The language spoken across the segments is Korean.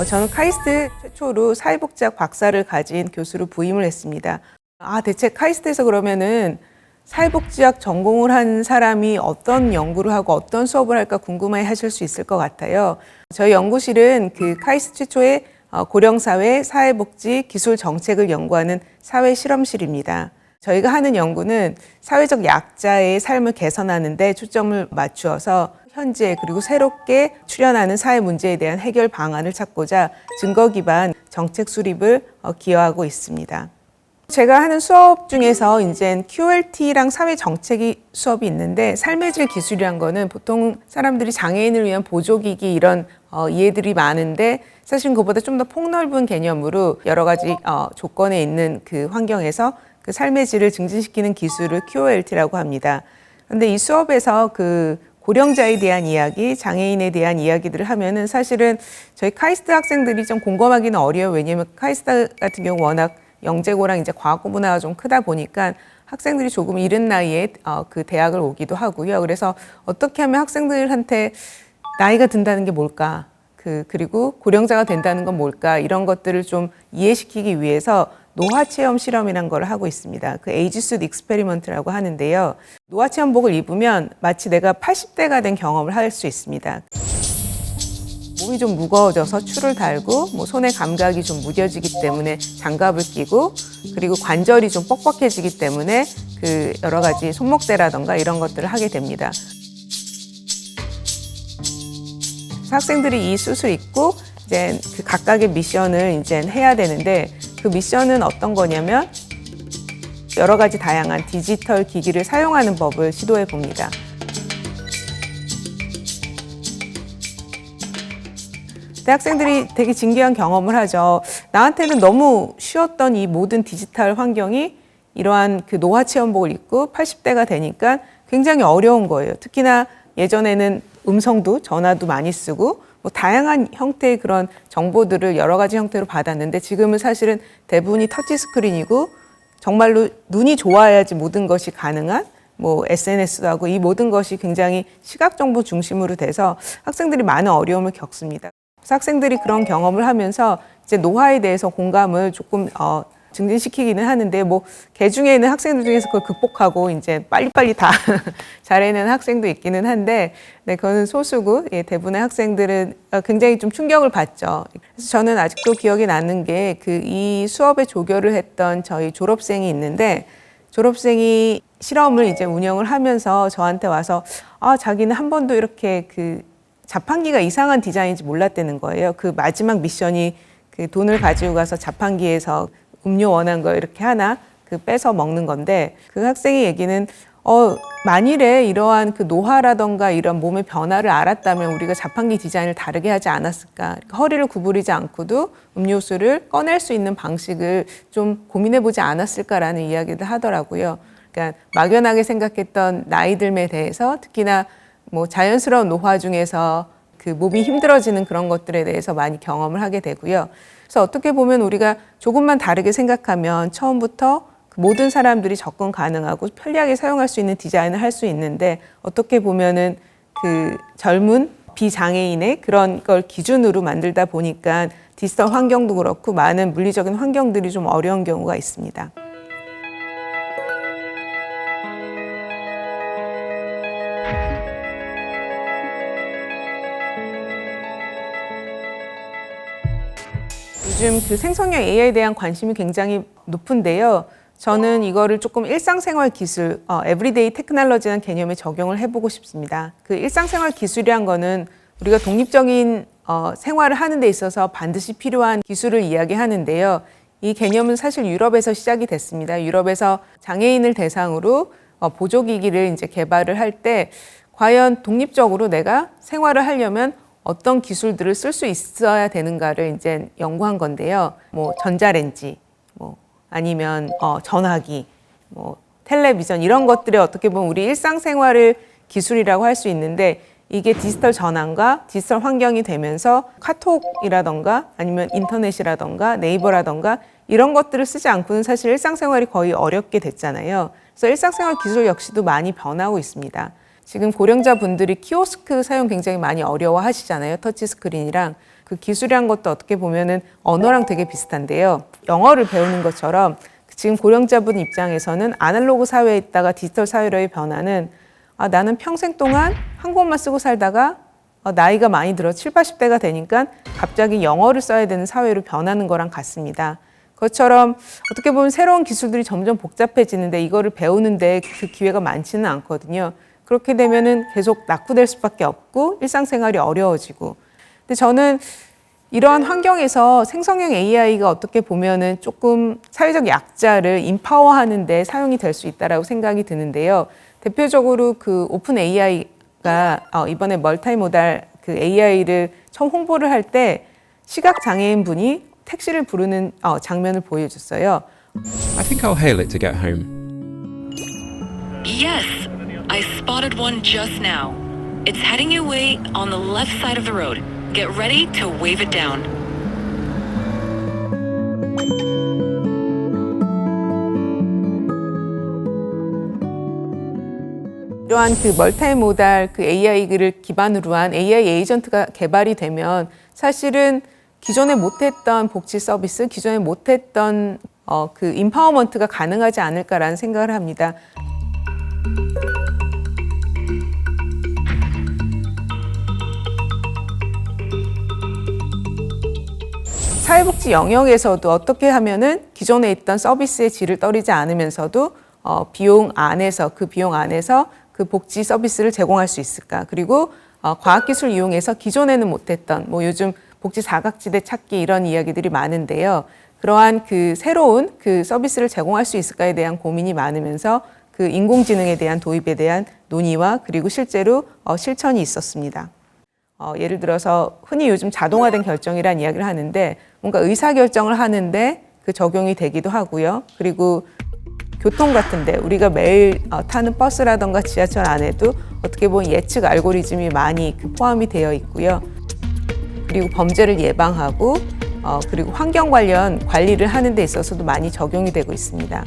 저는 카이스트 최초로 사회복지학 박사를 가진 교수로 부임을 했습니다. 대체 카이스트에서 그러면은 사회복지학 전공을 한 사람이 어떤 연구를 하고 어떤 수업을 할까 궁금해 하실 수 있을 것 같아요. 저희 연구실은 그 카이스트 최초의 고령사회 사회복지 기술 정책을 연구하는 사회실험실입니다. 저희가 하는 연구는 사회적 약자의 삶을 개선하는 데 초점을 맞추어서 현재 그리고 새롭게 출현하는 사회 문제에 대한 해결 방안을 찾고자 증거 기반 정책 수립을 기여하고 있습니다. 제가 하는 수업 중에서 이제 QLT랑 사회 정책이 수업이 있는데 삶의 질 기술이란 거는 보통 사람들이 장애인을 위한 보조기기 이런 이해들이 많은데 사실 그보다 좀 더 폭넓은 개념으로 여러 가지 조건에 있는 그 환경에서 그 삶의 질을 증진시키는 기술을 QLT라고 합니다. 그런데 이 수업에서 그 고령자에 대한 이야기, 장애인에 대한 이야기들을 하면은 사실은 저희 카이스트 학생들이 좀 공감하기는 어려워요. 왜냐하면 카이스트 같은 경우 워낙 영재고랑 이제 과학고 문화가 좀 크다 보니까 학생들이 조금 이른 나이에 그 대학을 오기도 하고요. 그래서 어떻게 하면 학생들한테 나이가 든다는 게 뭘까? 그리고 고령자가 된다는 건 뭘까? 이런 것들을 좀 이해시키기 위해서 노화체험 실험이라는 걸 하고 있습니다. 그 에이지 숫 익스페리먼트라고 하는데요. 노화체험복을 입으면 마치 내가 80대가 된 경험을 할 수 있습니다. 몸이 좀 무거워져서 추를 달고 손의 감각이 좀 무뎌지기 때문에 장갑을 끼고 그리고 관절이 좀 뻑뻑해지기 때문에 그 여러 가지 손목대라던가 이런 것들을 하게 됩니다. 학생들이 이 숫을 입고 이제 그 각각의 미션을 이제 해야 되는데 그 미션은 어떤 거냐면 여러 가지 다양한 디지털 기기를 사용하는 법을 시도해 봅니다. 대학생들이 되게 진기한 경험을 하죠. 나한테는 너무 쉬웠던 이 모든 디지털 환경이 이러한 그 노화 체험복을 입고 80대가 되니까 굉장히 어려운 거예요. 특히나 예전에는 음성도 전화도 많이 쓰고 다양한 형태의 그런 정보들을 여러 가지 형태로 받았는데 지금은 사실은 대부분이 터치 스크린이고 정말로 눈이 좋아야지 모든 것이 가능한 SNS도 하고 이 모든 것이 굉장히 시각 정보 중심으로 돼서 학생들이 많은 어려움을 겪습니다. 그래서 학생들이 그런 경험을 하면서 이제 노화에 대해서 공감을 조금 증진시키기는 하는데 개 중에 있는 학생들 중에서 그걸 극복하고 이제 빨리빨리 다 잘해내는 학생도 있기는 한데 그거는 소수고 대부분의 학생들은 굉장히 좀 충격을 받죠. 그래서 저는 아직도 기억이 나는 게 이 수업에 조교를 했던 저희 졸업생이 있는데 졸업생이 실험을 이제 운영을 하면서 저한테 와서 자기는 한 번도 이렇게 그 자판기가 이상한 디자인인지 몰랐다는 거예요. 그 마지막 미션이 그 돈을 가지고 가서 자판기에서 음료 원한 거 이렇게 하나 빼서 먹는 건데 그 학생의 얘기는 만일에 이러한 그 노화라던가 이런 몸의 변화를 알았다면 우리가 자판기 디자인을 다르게 하지 않았을까. 허리를 구부리지 않고도 음료수를 꺼낼 수 있는 방식을 좀 고민해보지 않았을까라는 이야기를 하더라고요. 그러니까 막연하게 생각했던 나이듦에 대해서 특히나 자연스러운 노화 중에서 그 몸이 힘들어지는 그런 것들에 대해서 많이 경험을 하게 되고요. 그래서 어떻게 보면 우리가 조금만 다르게 생각하면 처음부터 모든 사람들이 접근 가능하고 편리하게 사용할 수 있는 디자인을 할 수 있는데 어떻게 보면은 그 젊은 비장애인의 그런 걸 기준으로 만들다 보니까 디지털 환경도 그렇고 많은 물리적인 환경들이 좀 어려운 경우가 있습니다. 요즘 그 생성형 AI에 대한 관심이 굉장히 높은데요. 저는 이거를 조금 일상생활 기술, 에브리데이 테크놀로지라는 개념에 적용을 해보고 싶습니다. 그 일상생활 기술이란 거는 우리가 독립적인 생활을 하는 데 있어서 반드시 필요한 기술을 이야기하는데요. 이 개념은 사실 유럽에서 시작이 됐습니다. 유럽에서 장애인을 대상으로 보조기기를 이제 개발을 할 때 과연 독립적으로 내가 생활을 하려면 어떤 기술들을 쓸 수 있어야 되는가를 이제 연구한 건데요. 전자레인지, 아니면 전화기, 텔레비전 이런 것들이 어떻게 보면 우리 일상생활을 기술이라고 할 수 있는데 이게 디지털 전환과 디지털 환경이 되면서 카톡이라던가 아니면 인터넷이라던가 네이버라던가 이런 것들을 쓰지 않고는 사실 일상생활이 거의 어렵게 됐잖아요. 그래서 일상생활 기술 역시도 많이 변하고 있습니다. 지금 고령자분들이 키오스크 사용 굉장히 많이 어려워하시잖아요. 터치스크린이랑. 그 기술이란 것도 어떻게 보면은 언어랑 되게 비슷한데요. 영어를 배우는 것처럼 지금 고령자분 입장에서는 아날로그 사회에 있다가 디지털 사회로의 변화는 나는 평생 동안 한국어만 쓰고 살다가 나이가 많이 들어 7, 80대가 되니까 갑자기 영어를 써야 되는 사회로 변하는 거랑 같습니다. 그것처럼 어떻게 보면 새로운 기술들이 점점 복잡해지는데 이거를 배우는데 그 기회가 많지는 않거든요. 그렇게 되면은 계속 낙후될 수밖에 없고 일상생활이 어려워지고. 근데 저는 이러한 환경에서 생성형 AI가 어떻게 보면은 조금 사회적 약자를 인파워하는 데 사용이 될 수 있다라고 생각이 드는데요. 대표적으로 그 오픈 AI가 이번에 멀타이모달 그 AI를 처음 홍보를 할 때 시각 장애인 분이 택시를 부르는 장면을 보여줬어요. I think I'll hail it to get home. Yes, I spotted one just now. It's heading your way on the left side of the road. Get ready to wave it down. 이러한 그 멀타이모달 그 AI를 기반으로 한 AI 에이전트가 개발이 되면 사실은 기존에 못했던 복지 서비스, 기존에 못했던 그 인파워먼트가 가능하지 않을까라는 생각을 합니다. 사회복지 영역에서도 어떻게 하면은 기존에 있던 서비스의 질을 떨어지지 않으면서도 비용 안에서 그 복지 서비스를 제공할 수 있을까? 그리고 과학기술 이용해서 기존에는 못했던 요즘 복지 사각지대 찾기 이런 이야기들이 많은데요. 그러한 그 새로운 그 서비스를 제공할 수 있을까에 대한 고민이 많으면서 그 인공지능에 대한 도입에 대한 논의와 그리고 실제로 실천이 있었습니다. 예를 들어서 흔히 요즘 자동화된 결정이라는 이야기를 하는데 뭔가 의사결정을 하는데 그 적용이 되기도 하고요. 그리고 교통 같은데 우리가 매일 타는 버스라던가 지하철 안에도 어떻게 보면 예측 알고리즘이 많이 포함이 되어 있고요. 그리고 범죄를 예방하고 그리고 환경 관련 관리를 하는 데 있어서도 많이 적용이 되고 있습니다.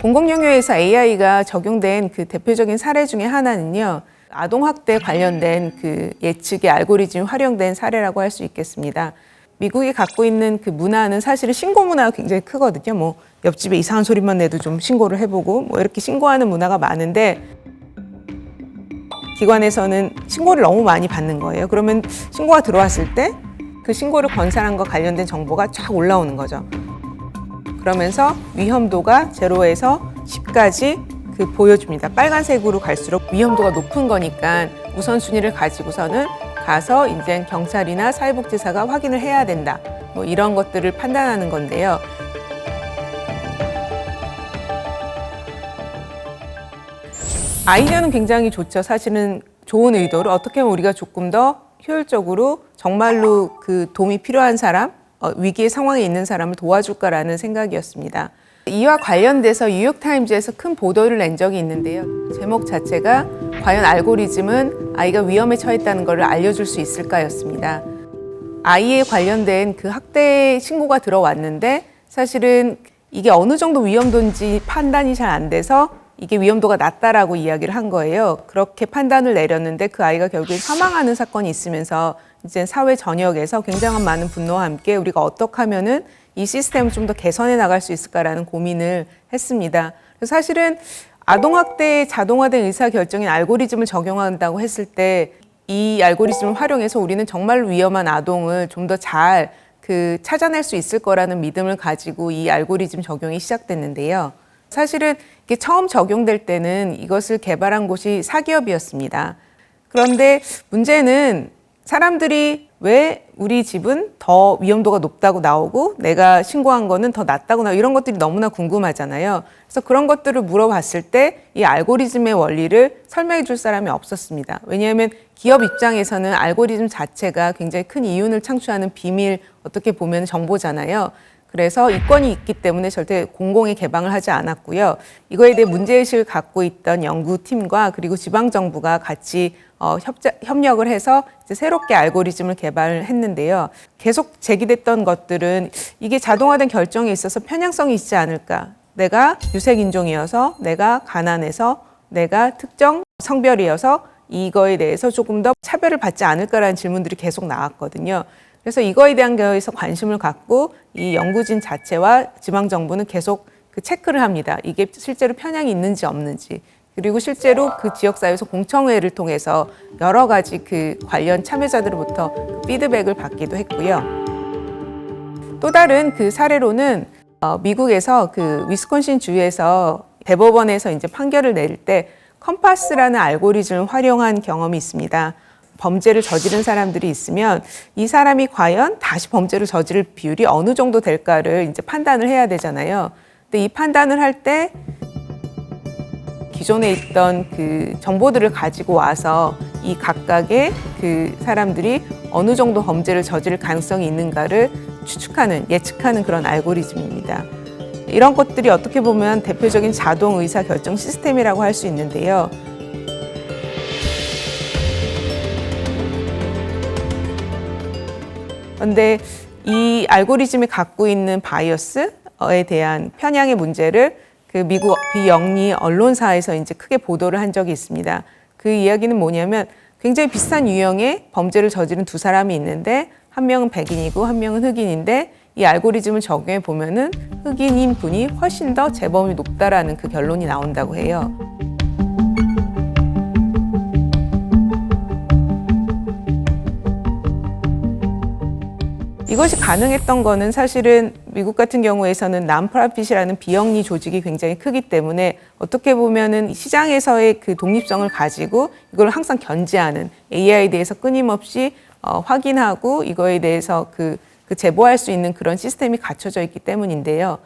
공공영유에서 AI가 적용된 그 대표적인 사례 중에 하나는요. 아동학대 관련된 그 예측의 알고리즘이 활용된 사례라고 할 수 있겠습니다. 미국이 갖고 있는 그 문화는 사실은 신고 문화가 굉장히 크거든요. 옆집에 이상한 소리만 내도 좀 신고를 해보고 이렇게 신고하는 문화가 많은데 기관에서는 신고를 너무 많이 받는 거예요. 그러면 신고가 들어왔을 때 그 신고를 건 사람과 관련된 정보가 쫙 올라오는 거죠. 그러면서 위험도가 0에서 10까지 보여줍니다. 빨간색으로 갈수록 위험도가 높은 거니까 우선순위를 가지고서는 가서 이제 경찰이나 사회복지사가 확인을 해야 된다. 이런 것들을 판단하는 건데요. 아이디어는 굉장히 좋죠. 사실은 좋은 의도로 어떻게 하면 우리가 조금 더 효율적으로 정말로 그 도움이 필요한 사람, 위기의 상황에 있는 사람을 도와줄까라는 생각이었습니다. 이와 관련돼서 뉴욕타임즈에서 큰 보도를 낸 적이 있는데요. 제목 자체가 과연 알고리즘은 아이가 위험에 처했다는 것을 알려줄 수 있을까였습니다. 아이에 관련된 그 학대 신고가 들어왔는데 사실은 이게 어느 정도 위험도인지 판단이 잘 안 돼서 이게 위험도가 낮다라고 이야기를 한 거예요. 그렇게 판단을 내렸는데 그 아이가 결국에 사망하는 사건이 있으면서 이제 사회 전역에서 굉장한 많은 분노와 함께 우리가 어떻게 하면은 이 시스템을 좀 더 개선해 나갈 수 있을까라는 고민을 했습니다. 그래서 사실은 아동학대에 자동화된 의사결정인 알고리즘을 적용한다고 했을 때 이 알고리즘을 활용해서 우리는 정말 위험한 아동을 좀 더 잘 찾아낼 수 있을 거라는 믿음을 가지고 이 알고리즘 적용이 시작됐는데요. 사실은 이게 처음 적용될 때는 이것을 개발한 곳이 사기업이었습니다. 그런데 문제는 사람들이 왜 우리 집은 더 위험도가 높다고 나오고 내가 신고한 거는 더 낮다고 나오고 이런 것들이 너무나 궁금하잖아요. 그래서 그런 것들을 물어봤을 때 이 알고리즘의 원리를 설명해 줄 사람이 없었습니다. 왜냐하면 기업 입장에서는 알고리즘 자체가 굉장히 큰 이윤을 창출하는 비밀 어떻게 보면 정보잖아요. 그래서 이권이 있기 때문에 절대 공공에 개방을 하지 않았고요. 이거에 대해 문제의식을 갖고 있던 연구팀과 그리고 지방정부가 같이 협력을 해서 이제 새롭게 알고리즘을 개발했는데요. 계속 제기됐던 것들은 이게 자동화된 결정에 있어서 편향성이 있지 않을까. 내가 유색인종이어서, 내가 가난해서, 내가 특정 성별이어서 이거에 대해서 조금 더 차별을 받지 않을까라는 질문들이 계속 나왔거든요. 그래서 이거에 대한 거에서 관심을 갖고 이 연구진 자체와 지방정부는 계속 그 체크를 합니다. 이게 실제로 편향이 있는지 없는지. 그리고 실제로 그 지역사회에서 공청회를 통해서 여러 가지 그 관련 참여자들로부터 피드백을 받기도 했고요. 또 다른 그 사례로는 미국에서 그 위스콘신 주에서 대법원에서 이제 판결을 내릴 때 컴파스라는 알고리즘을 활용한 경험이 있습니다. 범죄를 저지른 사람들이 있으면 이 사람이 과연 다시 범죄를 저지를 비율이 어느 정도 될까를 이제 판단을 해야 되잖아요. 근데 이 판단을 할 때 기존에 있던 그 정보들을 가지고 와서 이 각각의 그 사람들이 어느 정도 범죄를 저지를 가능성이 있는가를 추측하는, 예측하는 그런 알고리즘입니다. 이런 것들이 어떻게 보면 대표적인 자동 의사 결정 시스템이라고 할 수 있는데요. 그런데 이 알고리즘이 갖고 있는 바이어스에 대한 편향의 문제를 그 미국 비영리 언론사에서 이제 크게 보도를 한 적이 있습니다. 그 이야기는 뭐냐면 굉장히 비슷한 유형의 범죄를 저지른 두 사람이 있는데 한 명은 백인이고 한 명은 흑인인데 이 알고리즘을 적용해 보면은 흑인인 분이 훨씬 더 재범이 높다라는 그 결론이 나온다고 해요. 이것이 가능했던 거는 사실은 미국 같은 경우에서는 난프라핏이라는 비영리 조직이 굉장히 크기 때문에 어떻게 보면은 시장에서의 그 독립성을 가지고 이걸 항상 견제하는 AI에 대해서 끊임없이 확인하고 이거에 대해서 그 제보할 수 있는 그런 시스템이 갖춰져 있기 때문인데요.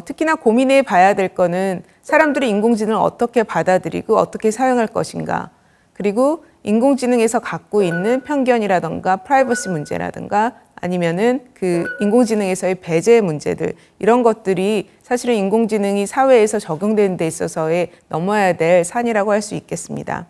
특히나 고민해 봐야 될 거는 사람들이 인공지능을 어떻게 받아들이고 어떻게 사용할 것인가. 그리고 인공지능에서 갖고 있는 편견이라든가 프라이버시 문제라든가 아니면은 그 인공지능에서의 배제 문제들 이런 것들이 사실은 인공지능이 사회에서 적용되는 데 있어서의 넘어야 될 산이라고 할 수 있겠습니다.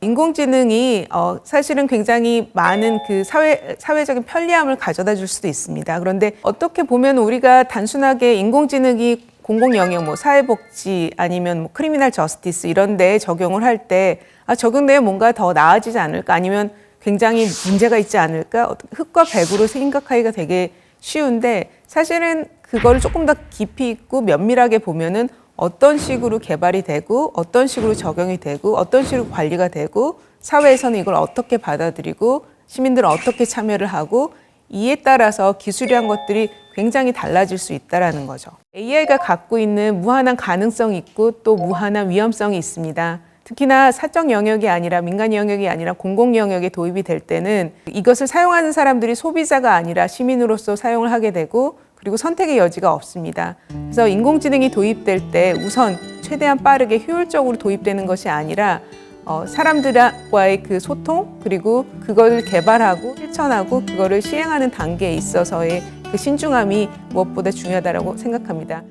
인공지능이 사실은 굉장히 많은 그 사회적인 편리함을 가져다 줄 수도 있습니다. 그런데 어떻게 보면 우리가 단순하게 인공지능이 공공영역, 뭐 사회복지 아니면 뭐 크리미널 저스티스 이런 데에 적용을 할 때 적용되면 뭔가 더 나아지지 않을까 아니면 굉장히 문제가 있지 않을까 흑과 백으로 생각하기가 되게 쉬운데 사실은 그걸 조금 더 깊이 있고 면밀하게 보면은 어떤 식으로 개발이 되고 어떤 식으로 적용이 되고 어떤 식으로 관리가 되고 사회에서는 이걸 어떻게 받아들이고 시민들은 어떻게 참여를 하고 이에 따라서 기술이란 것들이 굉장히 달라질 수 있다는 거죠. AI가 갖고 있는 무한한 가능성이 있고 또 무한한 위험성이 있습니다. 특히나 사적 영역이 아니라 민간 영역이 아니라 공공 영역에 도입이 될 때는 이것을 사용하는 사람들이 소비자가 아니라 시민으로서 사용을 하게 되고 그리고 선택의 여지가 없습니다. 그래서 인공지능이 도입될 때 우선 최대한 빠르게 효율적으로 도입되는 것이 아니라 사람들과의 그 소통 그리고 그걸 개발하고 실천하고 그거를 시행하는 단계에 있어서의 그 신중함이 무엇보다 중요하다고 생각합니다.